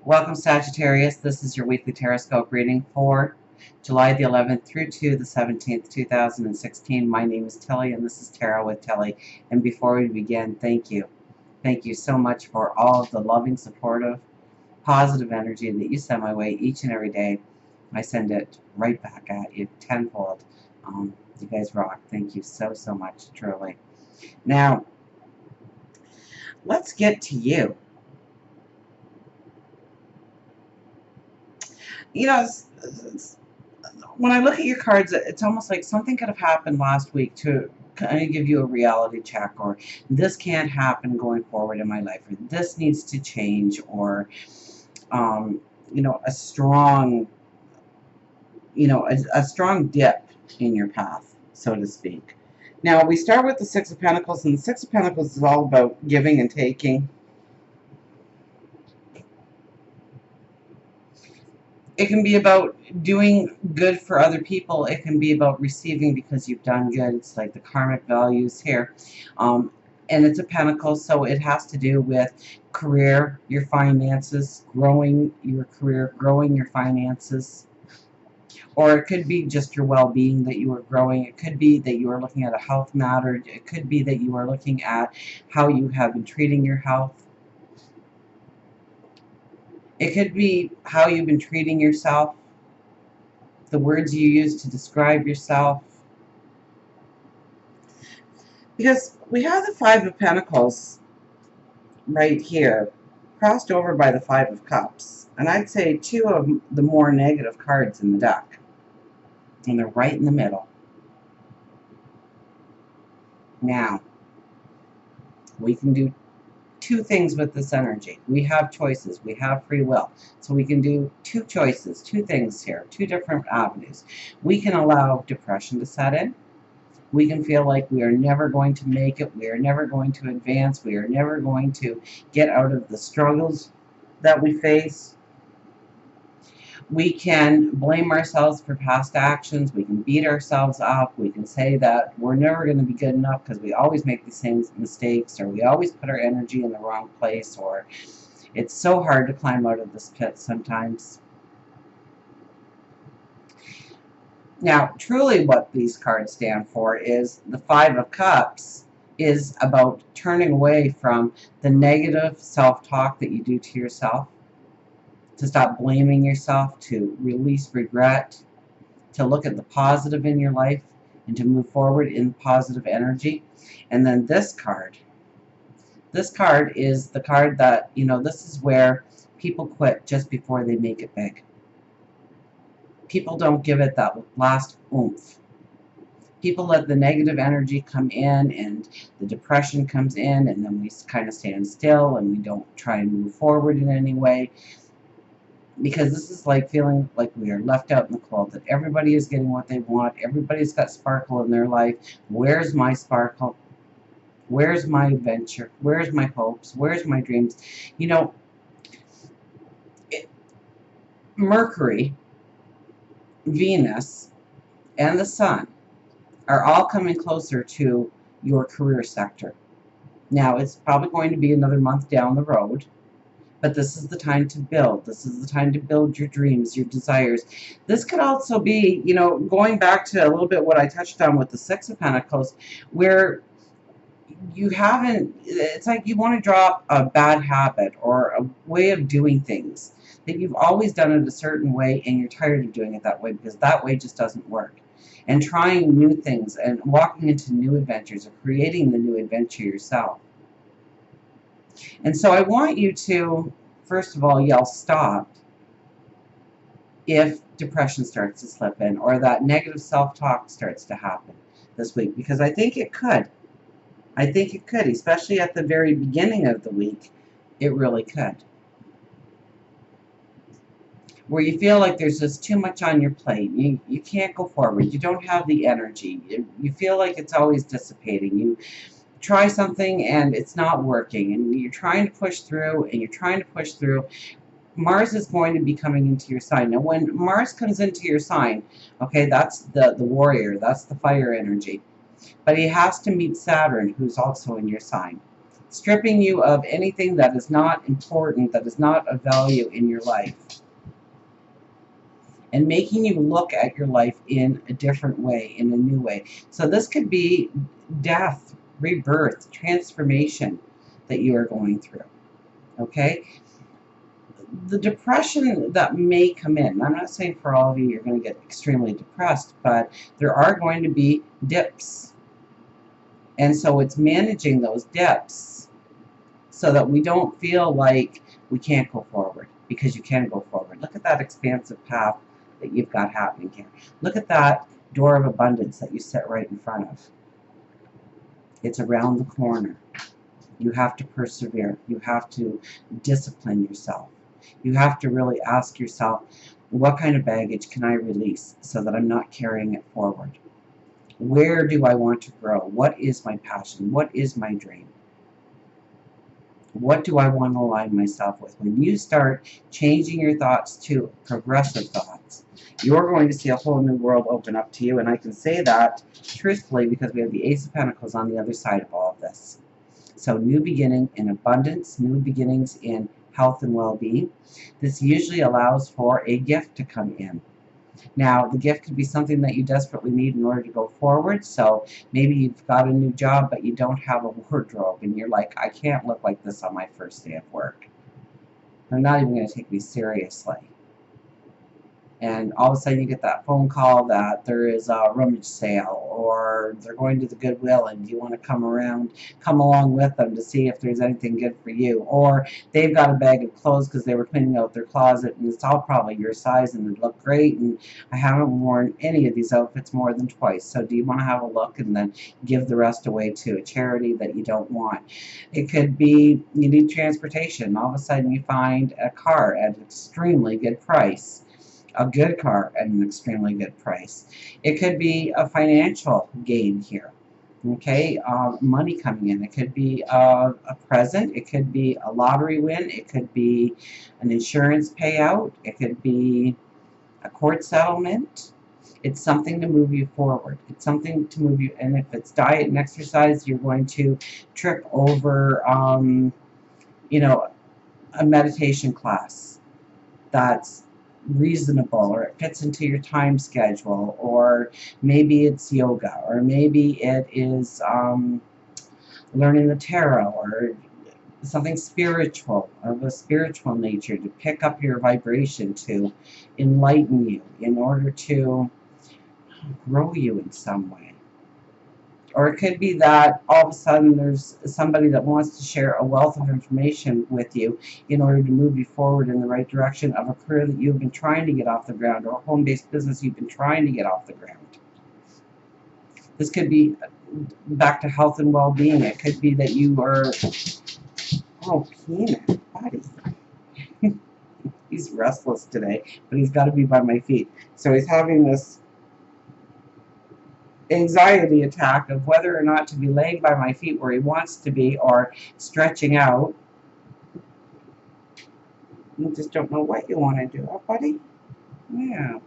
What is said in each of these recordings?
Welcome, Sagittarius. This is your weekly Teroscope reading for July the 11th through to the 17th, 2016. My name is Tilly, and this is Tarot with Tilly. And before we begin, thank you. Thank you so much for all of the loving, supportive, positive energy that you send my way each and every day. I send it right back at you tenfold. You guys rock. Thank you so, so much, truly. Now, let's get to you. You know, when I look at your cards, it's almost like something could have happened last week to kind of give you a reality check, or this can't happen going forward in my life, or this needs to change, or a strong, a strong dip in your path, so to speak. Now, we start with the Six of Pentacles, and the Six of Pentacles is all about giving and taking. It can be about doing good for other people. It can be about receiving because you've done good. It's like the karmic values here. And it's a pentacle, so it has to do with career, your finances, growing your career, growing your finances. Or it could be just your well-being that you are growing. It could be that you are looking at a health matter. It could be that you are looking at how you have been treating your health. It could be how you've been treating yourself, the words you use to describe yourself. Because we have the Five of Pentacles right here, crossed over by the Five of Cups. And I'd say two of the more negative cards in the deck. And they're right in the middle. Now, we can do two things with this energy. We have choices. We have free will. So we can do two choices, two things here, two different avenues. We can allow depression to set in. We can feel like we are never going to make it. We are never going to advance. We are never going to get out of the struggles that we face. We can blame ourselves for past actions. We can beat ourselves up. We can say that we're never going to be good enough because we always make the same mistakes, or we always put our energy in the wrong place, or it's so hard to climb out of this pit sometimes. Now, truly what these cards stand for is the Five of Cups is about turning away from the negative self-talk that you do to yourself, to stop blaming yourself, to release regret, to look at the positive in your life, and to move forward in positive energy. And then this card is the card that, this is where people quit just before they make it big. People don't give it that last oomph. People let the negative energy come in, and the depression comes in, and then we kind of stand still and we don't try and move forward in any way. Because this is like feeling like we are left out in the cold, that everybody is getting what they want. Everybody's got sparkle in their life. Where's my sparkle? Where's my adventure? Where's my hopes? Where's my dreams? Mercury, Venus, and the Sun are all coming closer to your career sector. Now, it's probably going to be another month down the road, but this is the time to build. This is the time to build your dreams, your desires. This could also be, going back to a little bit what I touched on with the Six of Pentacles, where you haven't, it's like you want to drop a bad habit or a way of doing things that you've always done it a certain way, and you're tired of doing it that way because that way just doesn't work. And trying new things and walking into new adventures, or creating the new adventure yourself. And so I want you to, first of all, yell stop if depression starts to slip in, or that negative self-talk starts to happen this week, because I think it could. I think it could, especially at the very beginning of the week. It really could. Where you feel like there's just too much on your plate. You can't go forward. You don't have the energy. You feel like it's always dissipating. You try something and it's not working, and you're trying to push through, and you're trying to push through. Mars is going to be coming into your sign. Now, when Mars comes into your sign, okay, that's the warrior. That's the fire energy. But he has to meet Saturn, who's also in your sign. stripping you of anything that is not important, that is not of value in your life, and making you look at your life in a different way, in a new way. So this could be death, rebirth, transformation that you are going through. Okay? The depression that may come in, I'm not saying for all of you you're going to get extremely depressed, but there are going to be dips. And so it's managing those dips so that we don't feel like we can't go forward, because you can go forward. Look at that expansive path that you've got happening here. Look at that door of abundance that you sit right in front of. It's around the corner. You have to persevere. You have to discipline yourself. You have to really ask yourself, what kind of baggage can I release so that I'm not carrying it forward? Where do I want to grow? What is my passion? What is my dream? What do I want to align myself with? When you start changing your thoughts to progressive thoughts, you're going to see a whole new world open up to you. And I can say that truthfully because we have the Ace of Pentacles on the other side of all of this. So new beginning in abundance, new beginnings in health and well-being. This usually allows for a gift to come in. Now, the gift could be something that you desperately need in order to go forward. So maybe you've got a new job, but you don't have a wardrobe, and you're like, I can't look like this on my first day of work. They're not even going to take me seriously. And all of a sudden you get that phone call that there is a rummage sale, or they're going to the Goodwill and you want to come along with them to see if there's anything good for you. Or they've got a bag of clothes because they were cleaning out their closet and it's all probably your size and they look great, and I haven't worn any of these outfits more than twice. So do you want to have a look and then give the rest away to a charity that you don't want? It could be you need transportation. All of a sudden you find a car at an extremely good price. A good car at an extremely good price. It could be a financial gain here. Okay, money coming in. It could be a present. It could be a lottery win. It could be an insurance payout. It could be a court settlement. It's something to move you forward. It's something to move you. And if it's diet and exercise, you're going to trip over, you know, a meditation class that's reasonable, or it fits into your time schedule, or maybe it's yoga, or maybe it is learning the tarot, or something spiritual, of a spiritual nature, to pick up your vibration, to enlighten you in order to grow you in some way. Or it could be that all of a sudden there's somebody that wants to share a wealth of information with you in order to move you forward in the right direction of a career that you've been trying to get off the ground, or a home-based business you've been trying to get off the ground. This could be back to health and well-being. It could be that you are, oh, Peanut, buddy. He's restless today, but he's got to be by my feet. So he's having this anxiety attack of whether or not to be laying by my feet where he wants to be, or stretching out. You just don't know what you want to do, oh, buddy? Yeah.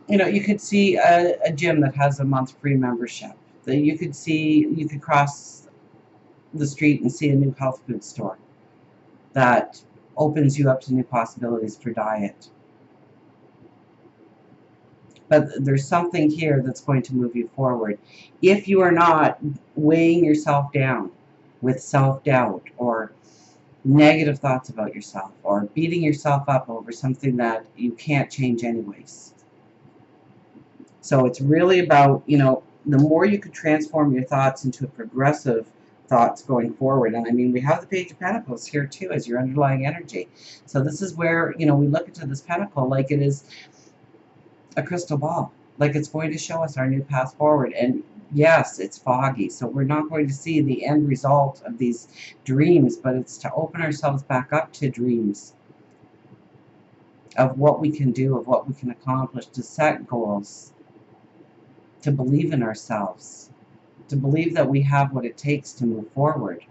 You know, you could see a gym that has a month free membership. That you could cross the street and see a new health food store that opens you up to new possibilities for diet. But there's something here that's going to move you forward. If you are not weighing yourself down with self-doubt, or negative thoughts about yourself, or beating yourself up over something that you can't change anyways. So it's really about, you know, the more you could transform your thoughts into progressive thoughts going forward. And I mean, we have the Page of Pentacles here too as your underlying energy. So this is where, you know, we look into this pentacle like it is a crystal ball, like it's going to show us our new path forward. And yes, it's foggy, so we're not going to see the end result of these dreams, but it's to open ourselves back up to dreams of what we can do, of what we can accomplish, to set goals, to believe in ourselves, to believe that we have what it takes to move forward.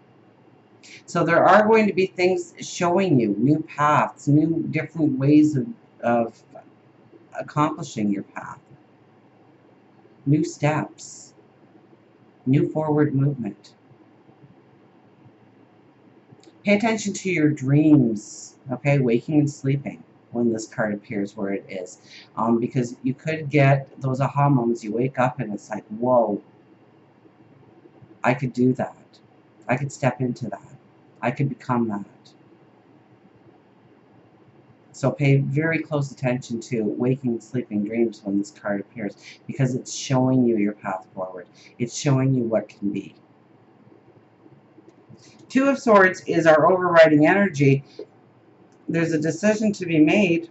So there are going to be things showing you new paths, new different ways of accomplishing your path, new steps. new forward movement. Pay attention to your dreams, okay, waking and sleeping when this card appears where it is. Because you could get those aha moments. You wake up and it's like, whoa, I could do that. I could step into that. I could become that. So pay very close attention to waking and sleeping dreams when this card appears, because it's showing you your path forward. It's showing you what can be. Two of Swords is our overriding energy. There's a decision to be made,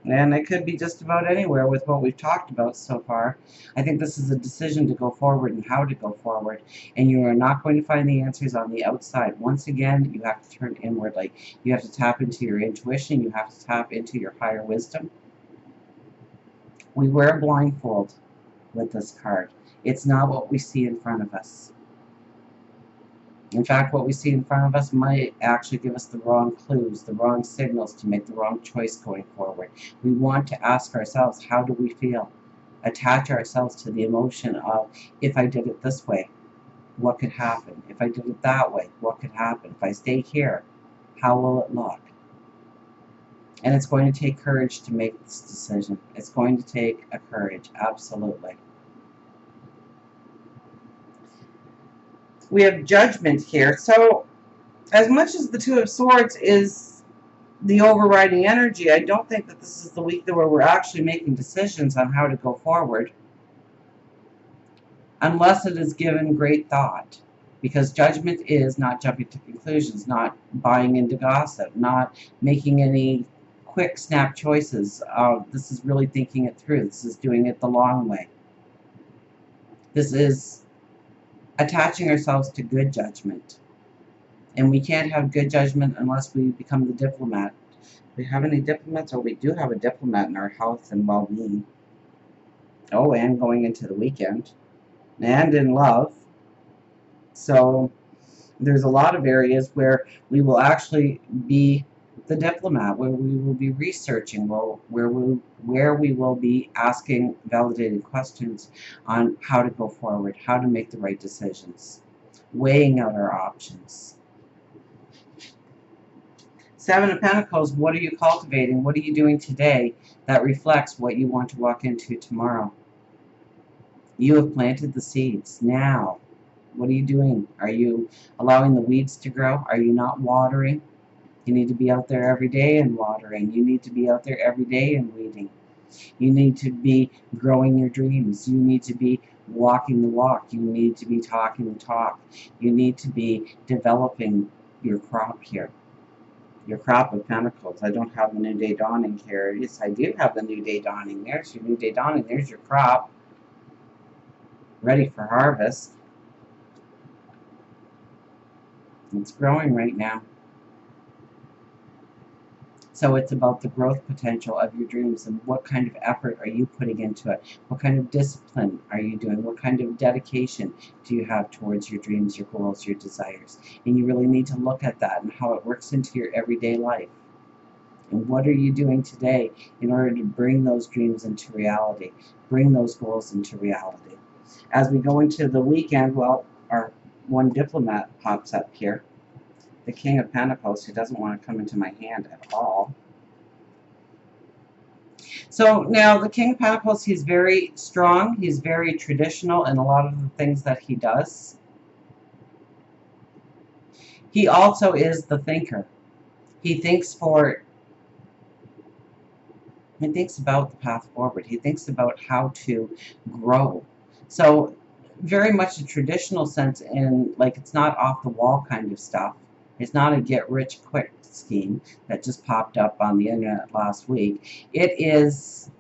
and it could be just about anywhere with what we've talked about so far. I think this is a decision to go forward and how to go forward, and you are not going to find the answers on the outside. Once again, you have to turn inwardly. You have to tap into your intuition. You have to tap into your higher wisdom. We wear a blindfold with this card. It's not what we see in front of us. In fact, what we see in front of us might actually give us the wrong clues, the wrong signals to make the wrong choice going forward. We want to ask ourselves, how do we feel? Attach ourselves to the emotion of, if I did it this way, what could happen? If I did it that way, what could happen? If I stay here, how will it look? And it's going to take courage to make this decision. It's going to take a courage, absolutely. We have Judgment here. So as much as the Two of Swords is the overriding energy, I don't think that this is the week where we're actually making decisions on how to go forward, unless it is given great thought. Because Judgment is not jumping to conclusions, not buying into gossip, not making any quick snap choices. This is really thinking it through. This is doing it the long way. This is attaching ourselves to good judgment. And we can't have good judgment unless we become the diplomat. Do we have any diplomats? Oh, we do have a diplomat in our health and well-being. Oh, and going into the weekend. And in love. So there's a lot of areas where we will actually be the diplomat, where we will be researching, where we will be asking validated questions on how to go forward, how to make the right decisions, weighing out our options. Seven of Pentacles, what are you cultivating? What are you doing today that reflects what you want to walk into tomorrow? You have planted the seeds. Now, what are you doing? Are you allowing the weeds to grow? Are you not watering? You need to be out there every day and watering. You need to be out there every day and weeding. You need to be growing your dreams. You need to be walking the walk. You need to be talking the talk. You need to be developing your crop here. Your crop of Pentacles. I don't have the New Day Dawning here. Yes, I do have the New Day Dawning. There's your New Day Dawning. There's your crop. Ready for harvest. It's growing right now. So it's about the growth potential of your dreams and what kind of effort are you putting into it? What kind of discipline are you doing? What kind of dedication do you have towards your dreams, your goals, your desires? And you really need to look at that and how it works into your everyday life. And what are you doing today in order to bring those dreams into reality, bring those goals into reality? As we go into the weekend, well, our one diplomat pops up here. The King of Pentacles, who doesn't want to come into my hand at all. So now the King of Pentacles, he's very strong. He's very traditional in a lot of the things that he does. He also is the thinker. He thinks about the path forward. He thinks about how to grow. So very much a traditional sense, in like it's not off the wall kind of stuff. It's not a get-rich-quick scheme that just popped up on the internet last week. It is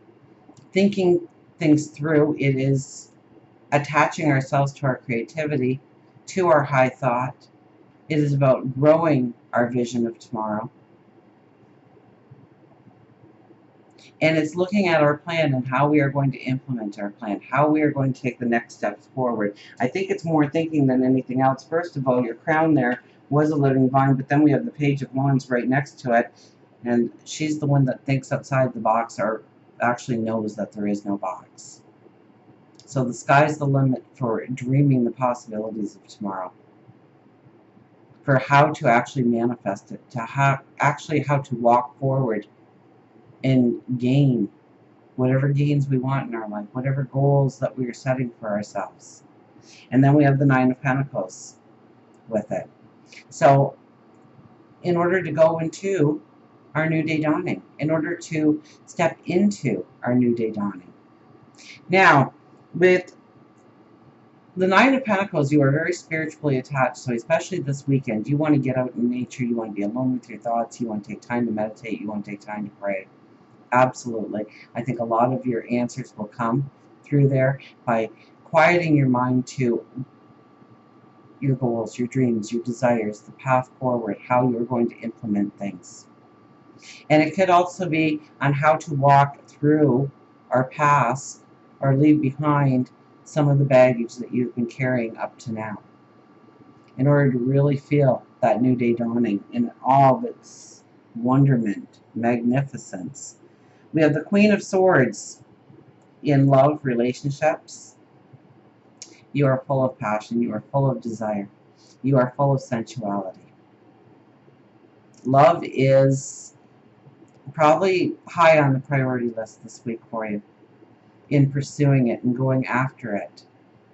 thinking things through. It is attaching ourselves to our creativity, to our high thought. It is about growing our vision of tomorrow. And it's looking at our plan and how we are going to implement our plan, how we are going to take the next steps forward. I think it's more thinking than anything else. First of all, your crown there was a living vine, but then we have the Page of Wands right next to it, and she's the one that thinks outside the box, or actually knows that there is no box. So the sky's the limit for dreaming the possibilities of tomorrow, for how to actually manifest it, to how to walk forward and gain whatever gains we want in our life, whatever goals that we are setting for ourselves. And then we have the Nine of Pentacles with it. So in order to go into our new day dawning, in order to step into our new day dawning. Now, with the Nine of Pentacles, you are very spiritually attached, so especially this weekend, you want to get out in nature, you want to be alone with your thoughts, you want to take time to meditate, you want to take time to pray. Absolutely. I think a lot of your answers will come through there by quieting your mind to your goals, your dreams, your desires, the path forward, how you're going to implement things. And it could also be on how to walk through our past or leave behind some of the baggage that you've been carrying up to now, in order to really feel that new day dawning in all of its wonderment, magnificence. We have the Queen of Swords in love relationships. You are full of passion. You are full of desire. You are full of sensuality. Love is probably high on the priority list this week for you, in pursuing it and going after it,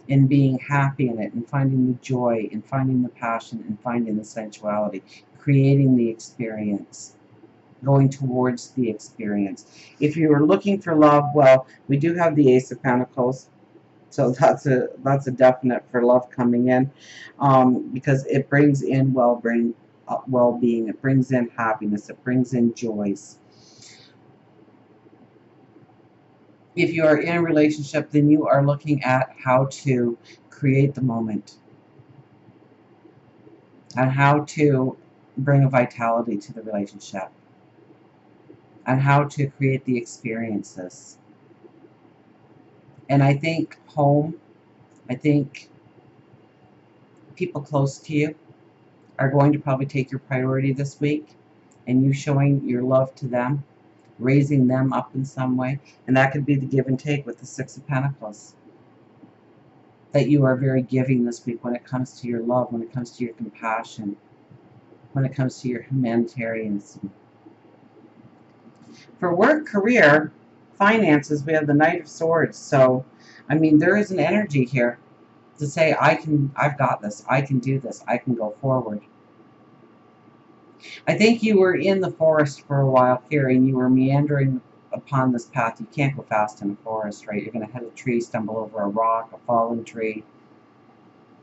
in being happy in it, and finding the joy, and finding the passion, and finding the sensuality, creating the experience, going towards the experience. If you are looking for love, well, we do have the Ace of Pentacles, so that's a definite for love coming in, because it brings in well-being, it brings in happiness, it brings in joys. If you are in a relationship, then you are looking at how to create the moment and how to bring a vitality to the relationship and how to create the experiences. And I think home, I think people close to you are going to probably take your priority this week, and you showing your love to them, raising them up in some way. And that could be the give and take with the Six of Pentacles. That you are very giving this week when it comes to your love, when it comes to your compassion, when it comes to your humanitarianism. For work, career, finances, we have the Knight of Swords. So, I mean, there is an energy here to say, I've got this, I can do this, I can go forward. I think you were in the forest for a while here, and you were meandering upon this path. You can't go fast in a forest, right? You're going to hit a tree, stumble over a rock, a fallen tree.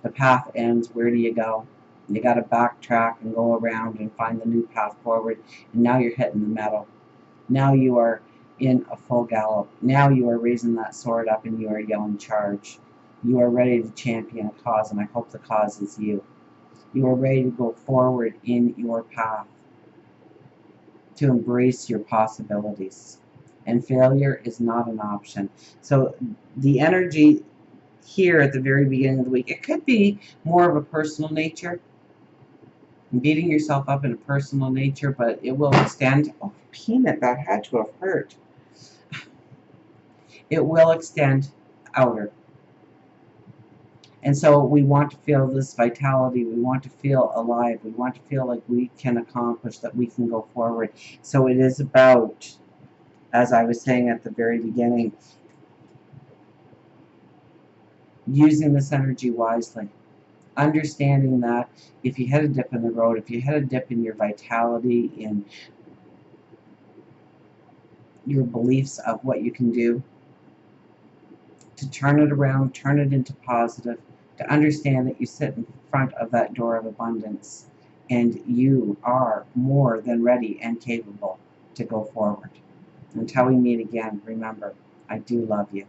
The path ends. Where do you go? You got to backtrack and go around and find the new path forward. And now you're hitting the meadow. Now you are in a full gallop. Now you are raising that sword up and you are yelling charge. You are ready to champion a cause, and I hope the cause is you. You are ready to go forward in your path, to embrace your possibilities. And failure is not an option. So the energy here at the very beginning of the week, it could be more of a personal nature, beating yourself up in a personal nature, but it will extend. Oh, peanut, that had to have hurt. It will extend outer. And so we want to feel this vitality. We want to feel alive. We want to feel like we can accomplish, that we can go forward. So it is about, as I was saying at the very beginning, using this energy wisely. Understanding that if you hit a dip in the road, if you hit a dip in your vitality, in your beliefs of what you can do, to turn it around, turn it into positive, to understand that you sit in front of that door of abundance and you are more than ready and capable to go forward. Until we meet again, remember, I do love you.